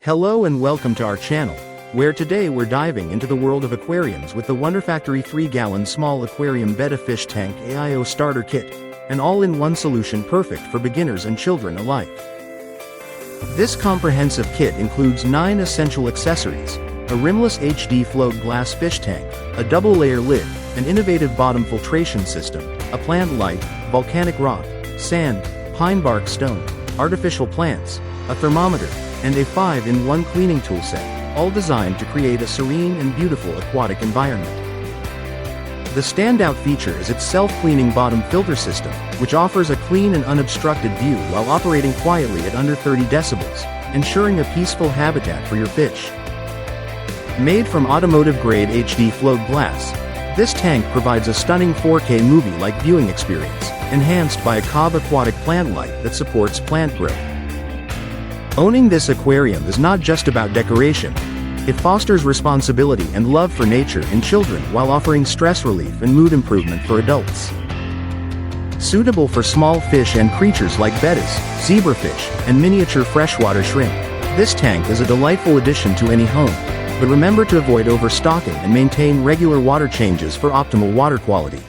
Hello and welcome to our channel, where today we're diving into the world of aquariums with the Wonderfactory 3-gallon small aquarium Betta fish tank AIO starter kit, an all-in-one solution perfect for beginners and children alike. This comprehensive kit includes 9 essential accessories: a rimless HD float glass fish tank, a double-layer lid, an innovative bottom filtration system, a plant light, volcanic rock, sand, pine bark stone, artificial plants, a thermometer, and a 5-in-1 cleaning tool set, all designed to create a serene and beautiful aquatic environment. The standout feature is its self-cleaning bottom filter system, which offers a clean and unobstructed view while operating quietly at under 30 decibels, ensuring a peaceful habitat for your fish. Made from automotive-grade HD float glass, this tank provides a stunning 4K movie-like viewing experience, enhanced by a Cobb aquatic plant light that supports plant growth. Owning this aquarium is not just about decoration. It fosters responsibility and love for nature in children while offering stress relief and mood improvement for adults. Suitable for small fish and creatures like bettas, zebrafish, and miniature freshwater shrimp, this tank is a delightful addition to any home, but remember to avoid overstocking and maintain regular water changes for optimal water quality.